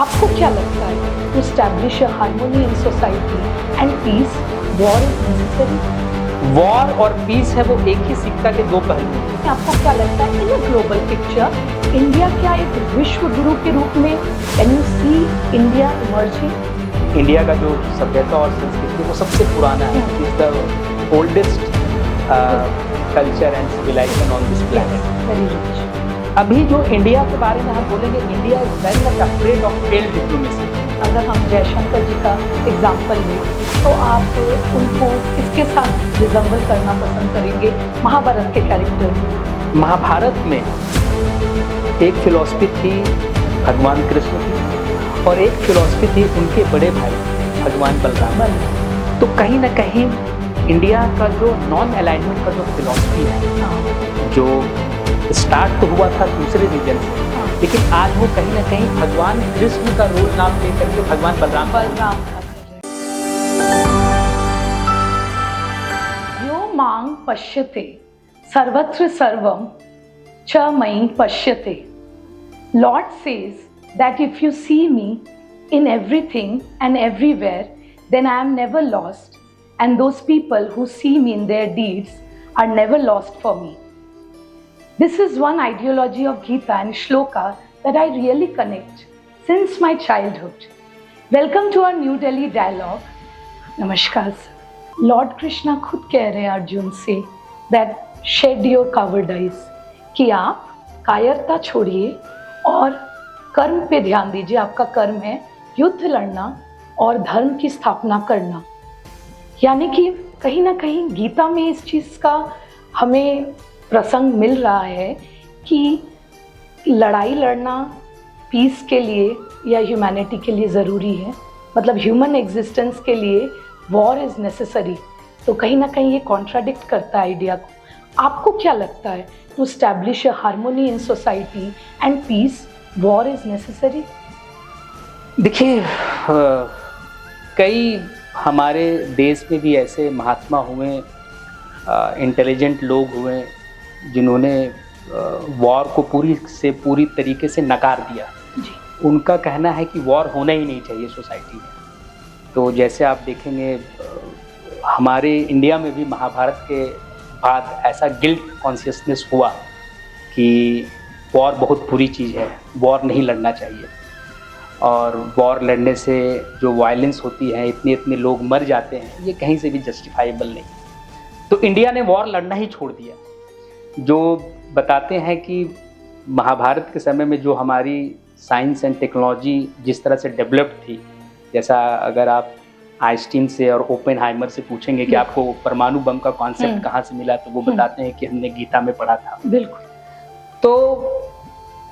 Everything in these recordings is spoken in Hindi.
आपको क्या लगता है to establish a harmony in society and peace war is necessary? War और पीस है वो एक ही सिक्का के दो पहलू हैं। आपको क्या लगता है in a global picture India क्या एक विश्व गुरु के रूप में can you see India emerging? India का जो सभ्यता और संस्कृति वो सबसे पुराना है, is the oldest culture and civilisation on this planet. Very rich. अभी जो इंडिया के बारे में हम बोलेंगे, India is very much afraid of failed diplomacy. अगर हम जयशंकर जी का एग्जाम्पल लें तो आप उनको किसके साथ रिजम्बल करना पसंद करेंगे महाभारत के कैरेक्टर में? महाभारत में एक फिलॉसफी थी भगवान कृष्ण की और एक फिलॉसफी थी उनके बड़े भाई भगवान बलराम। तो कहीं ना कहीं इंडिया का जो नॉन अलाइनमेंट का जो फिलॉसफी है, जो स्टार्ट तो हुआ था दूसरे रीजन से, लेकिन आज वो कहीं ना कहीं भगवान कृष्ण का रोल नाम लेकर के भगवान बलराम यो मां पश्यते सर्वत्र सर्वम च मयि पश्यते. Lord says that if you see me in everything and everywhere, then I am never lost, and those people who see me in their deeds are never lost for me. This is one ideology of Gita and Shloka that I really connect since my childhood. Welcome to our New Delhi dialogue. Namaskar sir. Lord Krishna खुद कह रहे हैं अर्जुन से that shed your coward eyes, कि आप कायरता छोड़िए और कर्म पे ध्यान दीजिए. आपका कर्म है युद्ध लड़ना और धर्म की स्थापना करना. यानी कि कहीं ना कहीं गीता में इस चीज़ का हमें प्रसंग मिल रहा है कि लड़ाई लड़ना पीस के लिए या ह्यूमैनिटी के लिए ज़रूरी है, मतलब ह्यूमन एग्जिस्टेंस के लिए वॉर इज़ नेसेसरी. तो कहीं ना कहीं ये कॉन्ट्राडिक्ट करता है आइडिया को. आपको क्या लगता है to establish a harmony in society and peace war is necessary? देखिए, कई हमारे देश में भी ऐसे महात्मा हुए, इंटेलिजेंट लोग हुए जिन्होंने वॉर को पूरी तरीके से नकार दिया जी. उनका कहना है कि वॉर होना ही नहीं चाहिए सोसाइटी में. तो जैसे आप देखेंगे, हमारे इंडिया में भी महाभारत के बाद ऐसा गिल्ट कॉन्शियसनेस हुआ कि वॉर बहुत बुरी चीज़ है, वॉर नहीं लड़ना चाहिए, और वॉर लड़ने से जो वायलेंस होती है, इतने लोग मर जाते हैं, ये कहीं से भी जस्टिफाइबल नहीं. तो इंडिया ने वॉर लड़ना ही छोड़ दिया. जो बताते हैं कि महाभारत के समय में जो हमारी साइंस एंड टेक्नोलॉजी जिस तरह से डेवलप्ड थी, जैसा अगर आप आइंस्टीन से और ओपेनहाइमर से पूछेंगे कि आपको परमाणु बम का कॉन्सेप्ट कहाँ से मिला, तो वो बताते हैं कि हमने गीता में पढ़ा था. बिल्कुल. तो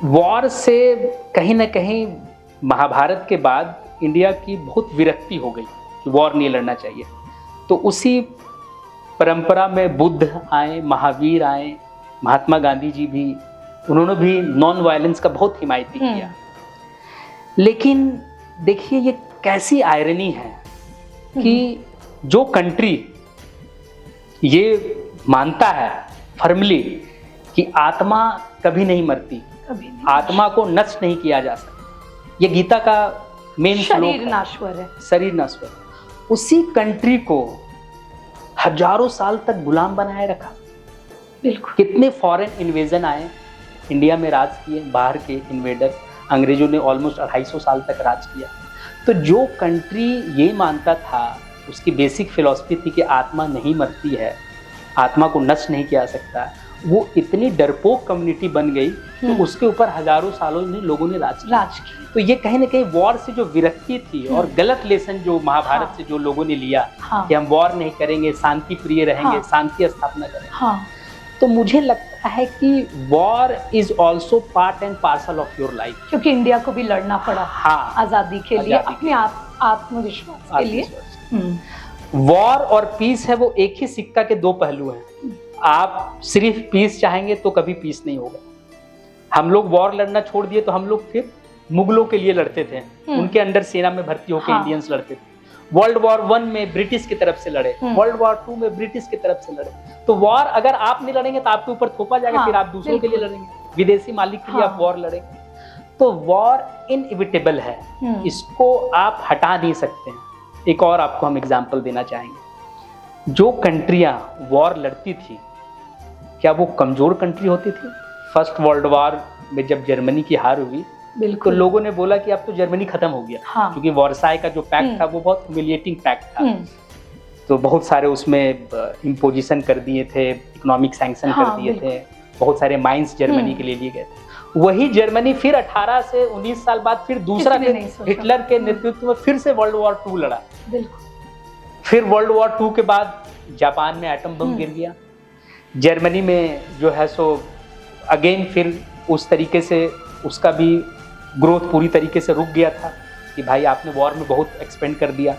वॉर से कहीं ना कहीं महाभारत के बाद इंडिया की बहुत विरक्ति हो गई कि वॉर नहीं लड़ना चाहिए. तो उसी परंपरा में बुद्ध आए, महावीर आए, महात्मा गांधी जी भी, उन्होंने भी नॉन वायलेंस का बहुत हिमायती किया. लेकिन देखिए, ये कैसी आयरनी है कि जो कंट्री ये मानता है फर्मली कि आत्मा कभी नहीं मरती, आत्मा को नष्ट नहीं किया जा सकता, ये गीता का मेन श्लोक है, शरीर नाश्वर है, शरीर नश्वर, उसी कंट्री को हजारों साल तक गुलाम बनाए रखा. बिल्कुल. कितने फॉरेन इन्वेजन आए, इंडिया में राज किए, बाहर के इन्वेडर, अंग्रेजों ने ऑलमोस्ट 250 साल तक राज किया. तो जो कंट्री ये मानता था, उसकी बेसिक फिलॉसफी थी कि आत्मा नहीं मरती है, आत्मा को नष्ट नहीं किया सकता, वो इतनी डरपोक कम्युनिटी बन गई कि उसके ऊपर हजारों सालों में लोगों ने राज किया. तो ये कहीं ना कहीं वॉर से जो विरक्ति थी और गलत लेसन जो महाभारत से जो लोगों ने लिया कि हम वॉर नहीं करेंगे, शांति प्रिय रहेंगे, शांति स्थापना करेंगे. तो मुझे लगता है कि war is also part and parcel of your life. क्योंकि इंडिया को भी लड़ना पड़ा. हाँ, आज़ादी के लिए, अपने आत्मविश्वास के लिए. वॉर और पीस है वो एक ही सिक्का के दो पहलू हैं. आप सिर्फ पीस चाहेंगे तो कभी पीस नहीं होगा. हम लोग वॉर लड़ना छोड़ दिए तो हम लोग फिर मुगलों के लिए लड़ते थे, उनके अंडर सेना में भर्ती होकर इंडियंस लड़ते थे. वर्ल्ड वॉर 1 में ब्रिटिश की तरफ से लड़े, वर्ल्ड वॉर 2 में ब्रिटिश की तरफ से लड़े. तो वॉर अगर आप नहीं लड़ेंगे तो आपके ऊपर थोपा जाएगा, फिर आप दूसरों के लिए लड़ेंगे, विदेशी मालिक के लिए आप वॉर लड़ेंगे. तो वॉर इनएविटेबल है, इसको आप हटा नहीं सकते हैं। एक और आपको हम एग्जांपल देना चाहेंगे, जो कंट्रियां वॉर लड़ती थी क्या वो कमजोर कंट्री होती थी? फर्स्ट वर्ल्ड वॉर में जब जर्मनी की हार हुई तो लोगों ने बोला कि अब तो जर्मनी खत्म हो गया, हाँ। क्योंकि वर्साई का जो पैक्ट था वो बहुत ह्यूमिलिएटिंग पैक्ट था। तो बहुत सारे उसमें इम्पोजिशन कर दिए थे, इकोनॉमिक सैंक्शन कर दिए थे, बहुत सारे माइंस जर्मनी के लिए लिए गए थे। वही जर्मनी फिर 18 से 19 साल बाद फिर दूसरा हिटलर के नेतृत्व में फिर से वर्ल्ड वॉर 2 लड़ा। फिर वर्ल्ड वॉर 2 के बाद जापान में एटम बम गिर गया, जर्मनी में जो है सो अगेन फिर उस तरीके से उसका भी ग्रोथ पूरी तरीके से रुक गया था कि भाई आपने वॉर में बहुत एक्सपेंड कर दिया।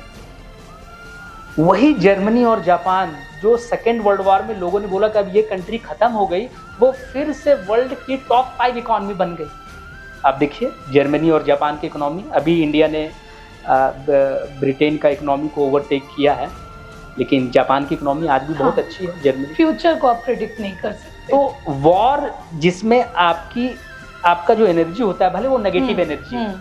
वही जर्मनी और जापान जो सेकेंड वर्ल्ड वॉर में लोगों ने बोला कि अब ये कंट्री खत्म हो गई, वो फिर से वर्ल्ड की टॉप 5 इकोनॉमी बन गई। आप देखिए जर्मनी और जापान की इकोनॉमी, अभी इंडिया ने ब्रिटेन का इकोनॉमी को ओवरटेक किया है, लेकिन जापान की इकोनॉमी आज भी बहुत अच्छी है। जर्मनी फ्यूचर को आप प्रेडिक्ट नहीं कर सकते। तो वॉर जिसमें आपका जो एनर्जी होता है, भले वो नेगेटिव एनर्जी है,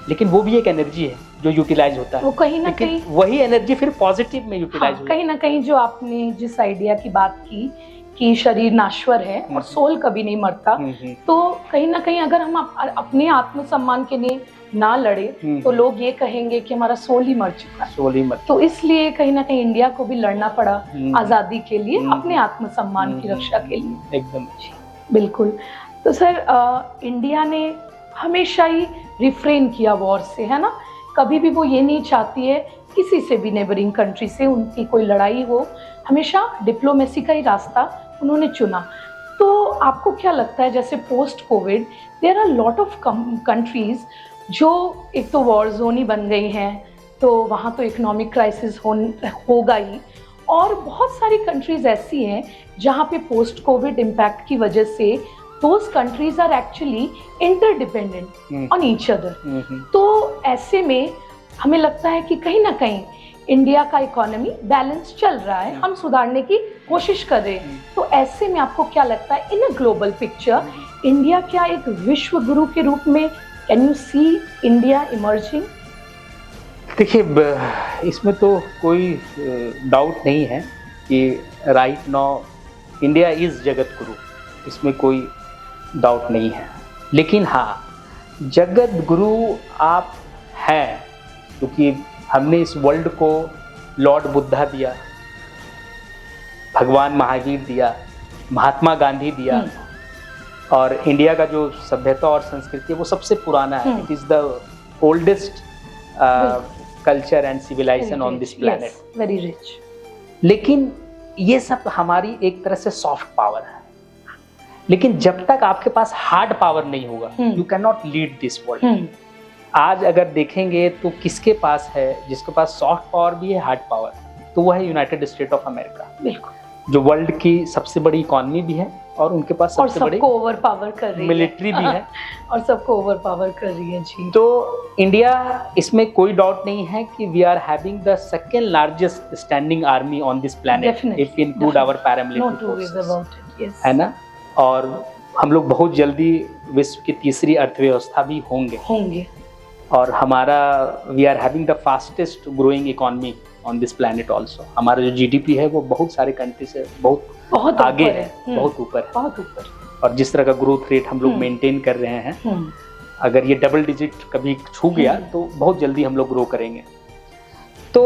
लेकिन वो भी एक एनर्जी है जो यूटिलाइज होता है, वो कहीं ना कहीं वही एनर्जी फिर पॉजिटिव में यूटिलाइज होता है। कहीं ना कहीं जो आपने जिस आइडिया की बात की कि शरीर नाश्वर है और सोल कभी नहीं मरता, तो कहीं ना कहीं अगर हम अपने आत्मसम्मान के लिए ना लड़े तो लोग ये कहेंगे कि हमारा सोल ही मर चुका है। तो इसलिए कहीं ना कहीं इंडिया को भी लड़ना पड़ा आजादी के लिए, अपने आत्मसम्मान की रक्षा के लिए। एकदम बिल्कुल। तो सर इंडिया ने हमेशा ही रिफ्रेन किया वॉर से, है ना? कभी भी वो ये नहीं चाहती है किसी से भी नेबरिंग कंट्री से उनकी कोई लड़ाई हो, हमेशा डिप्लोमेसी का ही रास्ता उन्होंने चुना। तो आपको क्या लगता है, जैसे post Covid there are lot of countries जो एक तो वॉर जोन ही बन गई हैं, तो वहाँ तो इकोनॉमिक क्राइसिस होगा ही, और बहुत सारी कंट्रीज ऐसी हैं जहाँ पे पोस्ट कोविड इम्पैक्ट की वजह से those countries are actually interdependent on each other। तो ऐसे में हमें लगता है कि कहीं ना कहीं इंडिया का इकोनॉमी बैलेंस चल रहा है, हम सुधारने की कोशिश कर रहे हैं। तो ऐसे में आपको क्या लगता है, in a global picture India क्या एक विश्व गुरु के रूप में, can you see India emerging? देखिए इसमें तो कोई डाउट नहीं है कि right now India is Jagat Guru, इसमें कोई डाउट नहीं है। लेकिन हाँ, जगत गुरु आप हैं क्योंकि हमने इस वर्ल्ड को लॉर्ड बुद्धा दिया, भगवान महावीर दिया, महात्मा गांधी दिया, और इंडिया का जो सभ्यता और संस्कृति है वो सबसे पुराना है। It is the oldest culture and civilisation on this planet, very rich. लेकिन ये सब हमारी एक तरह से सॉफ्ट पावर है, लेकिन जब तक आपके पास हार्ड पावर नहीं होगा you can not lead this world. आज अगर देखेंगे तो किसके पास है, जिसके पास सॉफ्ट पावर भी है, हार्ड पावर, तो वो है यूनाइटेड स्टेट ऑफ अमेरिका। बिल्कुल, जो वर्ल्ड की सबसे बड़ी इकोनॉमी भी है और उनके पास सबसे बड़ी ओवर पावर कर रही है, मिलिट्री भी है और सबको ओवर पावर कर रही है जी। तो इंडिया, इसमें कोई डाउट नहीं है कि we are having the second largest standing army on this planet if include our paramilitary forces, है ना? और हम लोग बहुत जल्दी विश्व की तीसरी अर्थव्यवस्था भी होंगे और हमारा we are having the fastest growing economy on this planet also. हमारा जो जीडीपी है वो बहुत सारे कंट्री से बहुत आगे है, बहुत ऊपर है। और जिस तरह का ग्रोथ रेट हम लोग मेंटेन कर रहे हैं, अगर ये डबल डिजिट कभी छू गया तो बहुत जल्दी हम लोग ग्रो करेंगे। तो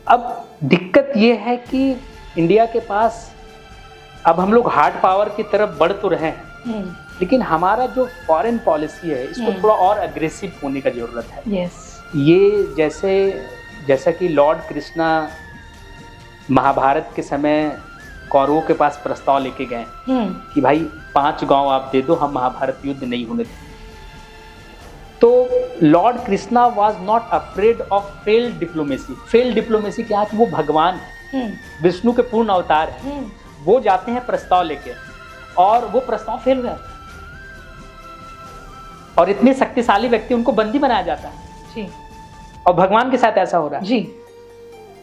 अब दिक्कत ये है कि इंडिया के पास अब हम लोग हार्ड पावर की तरफ बढ़ तो रहे हैं, लेकिन हमारा जो फॉरेन पॉलिसी है इसको थोड़ा और अग्रेसिव होने का जरूरत है। ये जैसा कि लॉर्ड कृष्णा महाभारत के समय कौरवों के पास प्रस्ताव लेके गए कि भाई 5 गांव आप दे दो, हम महाभारत युद्ध नहीं होने देंगे। तो Lord Krishna was not afraid of failed diplomacy. Failed diplomacy क्या है कि वो भगवान है, विष्णु के पूर्ण अवतार है, वो जाते हैं प्रस्ताव लेके और वो प्रस्ताव फेल हो जाता है और इतने शक्तिशाली व्यक्ति उनको बंदी बनाया जाता है जी। और भगवान के साथ ऐसा हो रहा है जी।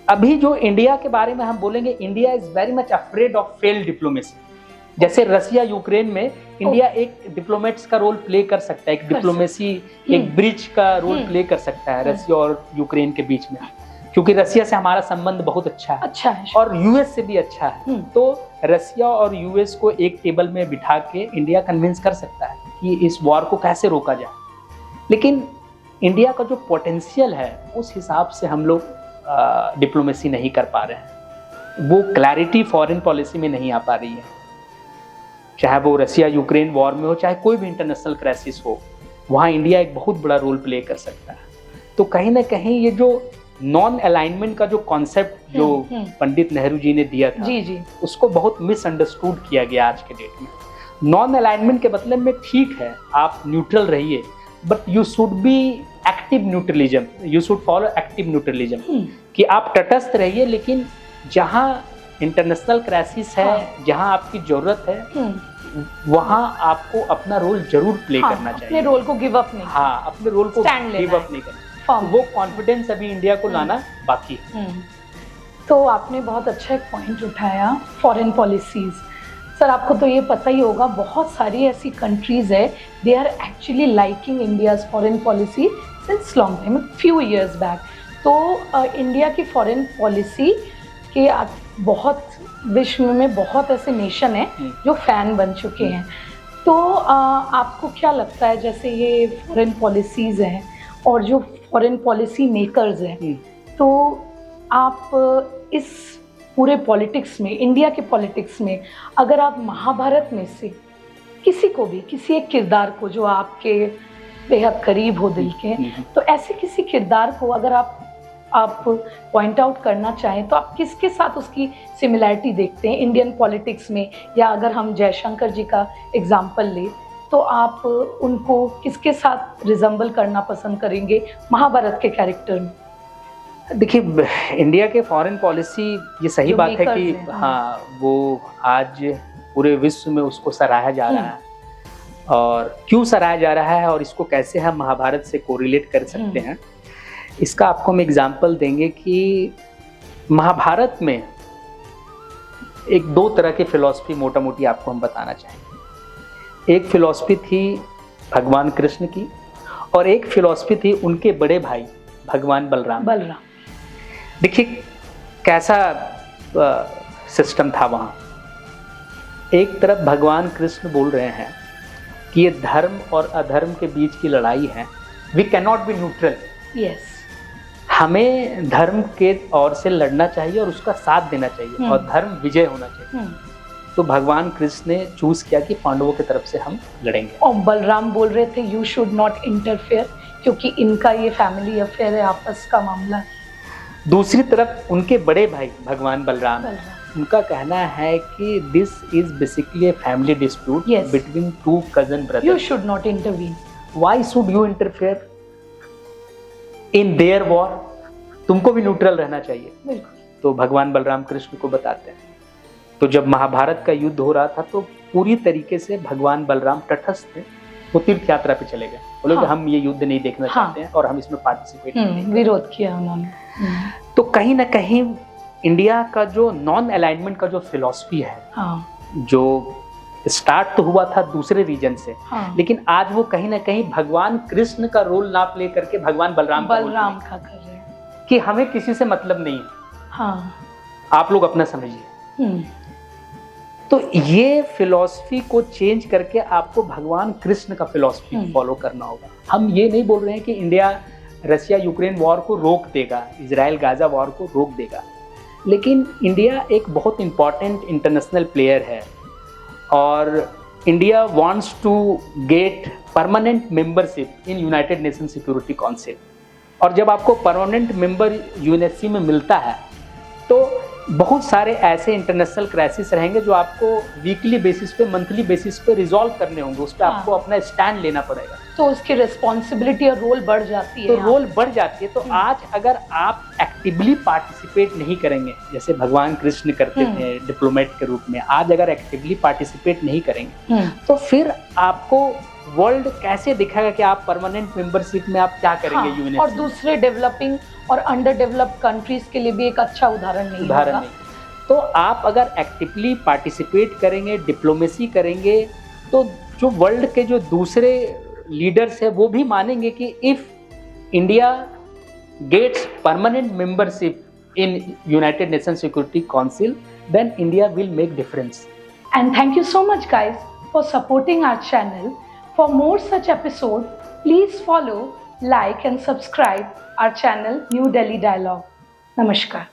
अभी जो इंडिया के बारे में हम बोलेंगे, India is very much afraid of failed diplomacy. जैसे रसिया यूक्रेन में इंडिया एक डिप्लोमेट्स का रोल प्ले कर सकता है, एक डिप्लोमेसी, एक ब्रिज का रोल प्ले कर सकता है रसिया और यूक्रेन के बीच में, क्योंकि रसिया से हमारा संबंध बहुत अच्छा है और यूएस से भी अच्छा है। तो रसिया और यूएस को एक टेबल में बिठा के इंडिया कन्विंस कर सकता है कि इस वॉर को कैसे रोका जाए। लेकिन इंडिया का जो पोटेंशियल है उस हिसाब से हम लोग डिप्लोमेसी नहीं कर पा रहे हैं, वो क्लैरिटी फॉरेन पॉलिसी में नहीं आ पा रही है, चाहे वो रसिया यूक्रेन वॉर में हो, चाहे कोई भी इंटरनेशनल क्राइसिस हो, वहाँ इंडिया एक बहुत बड़ा रोल प्ले कर सकता है। तो कहीं ना कहीं ये जो नॉन अलाइनमेंट का जो कॉन्सेप्ट जो पंडित नेहरू जी ने दिया था, जी उसको बहुत मिसअंडरस्टूड किया गया आज के डेट में। नॉन अलाइनमेंट के मतलब में ठीक है आप न्यूट्रल रहिए, but you should be active neutralism, you should follow active neutralism, कि आप तटस्थ रहिए, लेकिन जहाँ इंटरनेशनल क्राइसिस है, जहाँ आपकी जरूरत है, वहाँ आपको अपना रोल जरूर प्ले करना चाहिए, अपने रोल को गिव अप नहीं, अपने रोल को गिव अप नहीं करना। वो कॉन्फिडेंस अभी इंडिया को लाना बाकी है। तो आपने बहुत अच्छा एक पॉइंट उठाया, फॉरेन पॉलिसीज। सर आपको तो ये पता ही होगा, बहुत सारी ऐसी कंट्रीज है, they are actually liking India's foreign policy since long time, few years back. तो इंडिया की फॉरेन पॉलिसी के बहुत विश्व में बहुत ऐसे नेशन हैं जो फैन बन चुके हैं। तो आपको क्या लगता है, जैसे ये फॉरेन पॉलिसीज़ हैं और जो फॉरेन पॉलिसी मेकर्स हैं, तो आप इस पूरे पॉलिटिक्स में, इंडिया के पॉलिटिक्स में, अगर आप महाभारत में से किसी को भी, किसी एक किरदार को जो आपके बेहद करीब हो दिल के, तो ऐसे किसी किरदार को अगर आप पॉइंट आउट करना चाहें, तो आप किसके साथ उसकी सिमिलैरिटी देखते हैं इंडियन पॉलिटिक्स में, या अगर हम जयशंकर जी का एग्जाम्पल लें तो आप उनको किसके साथ रिजेंबल करना पसंद करेंगे महाभारत के कैरेक्टर में? देखिए, इंडिया के फॉरेन पॉलिसी, ये सही बात है कि हाँ, वो आज पूरे विश्व में उसको सराहा जा रहा है, और क्यों सराहा जा रहा है और इसको कैसे हम महाभारत से कोरिलेट कर सकते हैं, इसका आपको हम एग्जाम्पल देंगे कि महाभारत में एक दो तरह की फिलॉसफी मोटा मोटी आपको हम बताना चाहेंगे। एक फिलॉसफी थी भगवान कृष्ण की, और एक फिलॉसफी थी उनके बड़े भाई भगवान बलराम। देखिए कैसा सिस्टम था वहाँ। एक तरफ भगवान कृष्ण बोल रहे हैं कि ये धर्म और अधर्म के बीच की लड़ाई है, we can not be neutral, हमें धर्म के ओर से लड़ना चाहिए और उसका साथ देना चाहिए और धर्म विजय होना चाहिए। तो भगवान कृष्ण ने चूज किया कि पांडवों की तरफ से हम लड़ेंगे, और बलराम बोल रहे थे यू शुड नॉट इंटरफेयर, क्योंकि इनका ये फैमिली अफेयर है, आपस का मामला है। दूसरी तरफ उनके बड़े भाई भगवान बलराम, उनका कहना है कि this is basically a family dispute between two cousin brothers, you should not intervene, why should you interfere in their war, तुमको भी न्यूट्रल रहना चाहिए। तो भगवान बलराम कृष्ण को बताते हैं। तो जब महाभारत का युद्ध हो रहा था तो पूरी तरीके से भगवान बलराम तटस्थ थे, वो तीर्थ यात्रा पे चले गए, बोले कि हम ये युद्ध नहीं देखना चाहते हैं और हम इसमें पार्टिसिपेट नहीं, विरोध किया उन्होंने। तो कहीं ना कहीं इंडिया का जो नॉन अलाइनमेंट का जो फिलॉसफी है, जो स्टार्ट तो हुआ था दूसरे रीजन से, लेकिन आज वो कहीं ना कहीं भगवान कृष्ण का रोल ना प्ले करके भगवान बलराम का कर रहे हैं कि हमें किसी से मतलब नहीं है, आप लोग अपना समझिए। तो ये फिलॉसफी को चेंज करके आपको भगवान कृष्ण का फिलॉसफी फॉलो करना होगा। हम ये नहीं बोल रहे हैं कि इंडिया रसिया यूक्रेन वॉर को रोक देगा, इजराइल गाजा वॉर को रोक देगा, लेकिन इंडिया एक बहुत इंपॉर्टेंट इंटरनेशनल प्लेयर है और India wants to get permanent membership in United Nation Security Council. और जब आपको परमानेंट मेंबर यूएनएससी में मिलता है तो बहुत सारे ऐसे इंटरनेशनल क्राइसिस रहेंगे जो आपको वीकली बेसिस पे, मंथली बेसिस पे रिजॉल्व करने होंगे, उस पर आपको अपना स्टैंड लेना पड़ेगा। तो उसकी रिस्पॉन्सिबिलिटी और रोल बढ़ जाती है। तो रोल बढ़ जाती है। तो आज अगर आप एक्टिवली पार्टिसिपेट नहीं करेंगे, जैसे भगवान कृष्ण करते थे डिप्लोमेट के रूप में, आज अगर एक्टिवली पार्टिसिपेट नहीं करेंगे तो फिर आपको वर्ल्ड कैसे दिखेगा कि आप परमानेंट मेंबरशिप में आप क्या करेंगे यूएनएससी। और दूसरे डेवलपिंग और अंडर डेवलप्ड कंट्रीज के लिए भी एक अच्छा उदाहरण नहीं। तो आप अगर एक्टिवली पार्टिसिपेट करेंगे, डिप्लोमेसी करेंगे, तो जो वर्ल्ड के जो दूसरे लीडर्स हैं वो भी मानेंगे कि if India gets permanent membership in United Nation Security Council, then India will make difference. And thank you so much, guys, for supporting our channel. For more such episodes, please follow, like, and subscribe our channel, New Delhi Dialogue. Namaskar.